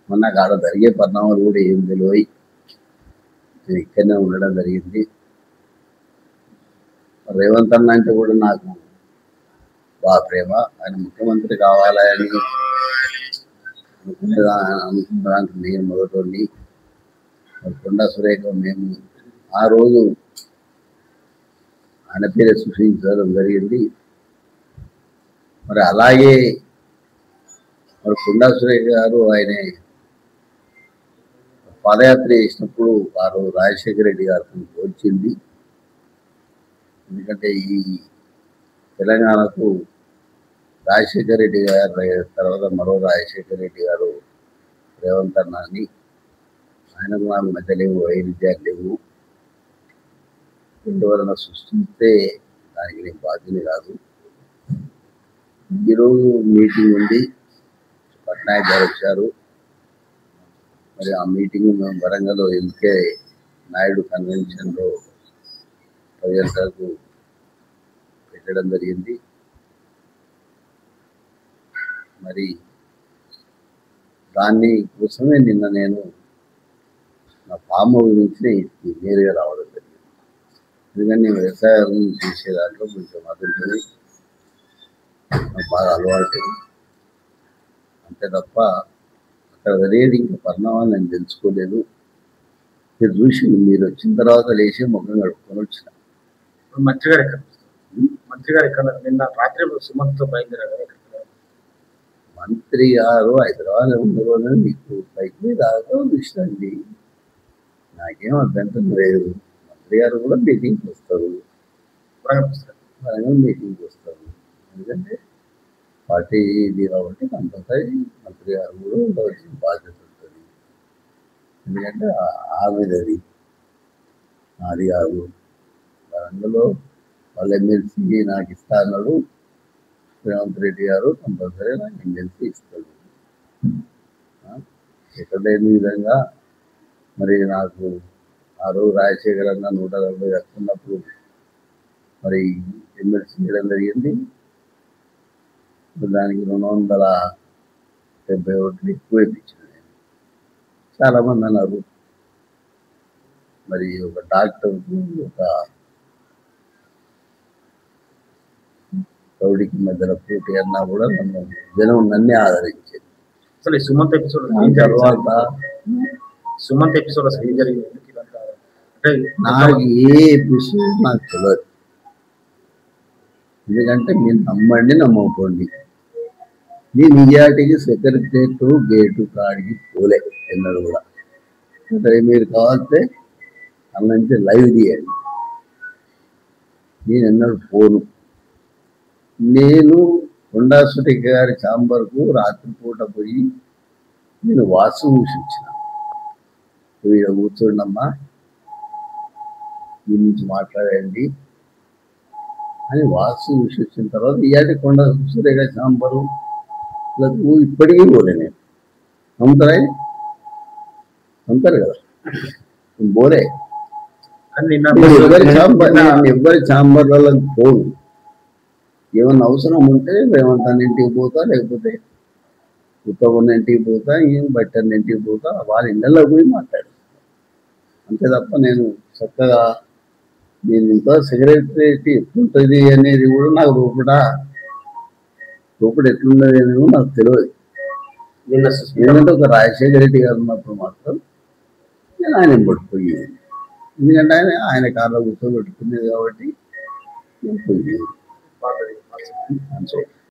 మొన్న కాడ జరిగే పరిణామాలు కూడా ఏం తెలియదు. నేను ఇక్కడనే ఉండడం జరిగింది. రేవంత్ అన్న అంటే కూడా నాకు బాగా ప్రేమ. ఆయన ముఖ్యమంత్రి కావాలని అనుకునేదానికి నేను మొదటి కొండా సురేఖ మేము ఆ రోజు ఆయన పేరే సృష్టించడం జరిగింది. మరి అలాగే మరి కొండా సురేఖ గారు ఆయన పాదయాత్ర చేసినప్పుడు వారు రాజశేఖర రెడ్డి గారితో పోల్చింది. ఎందుకంటే ఈ తెలంగాణకు రాజశేఖర రెడ్డి గారు తర్వాత మరో రాజశేఖర రెడ్డి గారు రేవంత్ అన్న అని ఆయనకు నాకు మధ్య లేవు, వైరుధ్యాలు లేవు. ఎవరైనా సృష్టిస్తే దానికి నేను బాధ్యత కాదు. ఈరోజు మీటింగ్ ఉంది, పట్నాయక్ గారు వచ్చారు. మరి ఆ మీటింగ్ మేము వరంగల్లో ఎల్కే నాయుడు కన్వెన్షన్లో 10 గంటలకు పెట్టడం జరిగింది. మరి దాన్ని కోసమే నిన్న నేను నా ఫామ్ హౌస్ నుంచి నేరుగా రావడం జరిగింది. ఎందుకంటే నేను వ్యవసాయం చేసే దాంట్లో కొంచెం అదుంటుంది, నాకు బాగా అలవాటు. అంతే తప్ప అక్కడ జరిగేది ఇంకా పరిణామాలు నేను తెలుసుకోలేదు. మీరు చూసి మీరు వచ్చిన తర్వాత లేచి ముఖం కడుక్కొని వచ్చిన. మంత్రి గారు ఎక్కడ నిన్న రాత్రి సుమంత్తో బయలుదేరారు. మంత్రి గారు హైదరాబాద్ ఉండరు, మీకు పైకి రాగా చూసినండి. నాకేం అభ్యంతరం లేదు. మంత్రి గారు కూడా మీటింగ్కి వస్తారు, వరంగల్ మీటింగ్కి వస్తారు. ఎందుకంటే పార్టీ ఇది కాబట్టి కంపల్సరీ మంత్రి గారు కూడా ఉండవలసిన బాధ్యత ఉంటుంది. ఎందుకంటే ఆమెది అది కాదు. వరంగల్లో వాళ్ళ ఎమ్మెల్సీ నాకు ఇస్తా అన్నాడు రేవంత్ రెడ్డి గారు, కంపల్సరీ నాకు ఎమ్మెల్సీ ఇస్తాడు. ఎక్కడ లేని విధంగా మరి నాకు ఆ రోజు రాజశేఖర్ అన్న 140 వస్తున్నప్పుడు మరి ఎమ్మెల్సీ చేయడం జరిగింది. దానికి 270 ఓట్లు ఎక్కువ ఇప్పించాను నేను. చాలామంది అన్నారు మరి ఒక డాక్టర్కు ఒక కౌడికి మధ్యలో పోటీ అన్నా కూడా జనం నన్నే ఆదరించేది. అసలు సుమంత్ ఎపిసోడ్ తర్వాత సుమంత్ ఎపిసోడ్ అసలు ఏం జరిగింది? నాకు ఏ ఎపిసోడ్ నాకు తెలియదు. ఎందుకంటే మీరు నమ్మండి నమ్మకపోండి, నీ నిజాటికి సెక్రటరేట్ గేటు కాడికి పోలే ఎన్నడు కూడా. మీరు కావాలంటే అన్న నుంచి లైవ్ తీయండి. నేను ఎన్నడూ పోను. నేను కొండా సురేఖ గారి ఛాంబర్కు రాత్రిపూట పోయి నేను వాసు చూసించిన. వీడ కూర్చోండమ్మా, దీని నుంచి మాట్లాడండి అని వాసు చూసి వచ్చిన తర్వాత ఇయాటి కొండా సురేఖ ఛాంబరు ఇప్పటికీ పోలే. నేను నమ్ముతారు కదా, పోలే. ఎవరి ఛాంబర్లకు పోను. ఏమన్నా అవసరం ఉంటే రేవంత్ అన్న ఇంటికి పోతా, లేకపోతే ఉత్తమ్ ఇంటికి పోతా, ఏం బట్టన్న ఇంటికి పోతా, వాళ్ళ ఇళ్ళల్లో పోయి మాట్లాడు. అంతే తప్ప నేను చక్కగా నేను ఇంత సెక్రటరీ ఎట్లుంటుంది అనేది కూడా నాకు రూపడు ఎట్లున్నది అనేది నాకు తెలియదు. ఎందుకంటే ఒక రాజశేఖర రెడ్డి గారు ఉన్నప్పుడు మాత్రం నేను ఆయన పట్టుకుపోయేది. ఎందుకంటే ఆయన కార్లో కూర్చోబెట్టుకునేది కాబట్టి నేను పోయేది.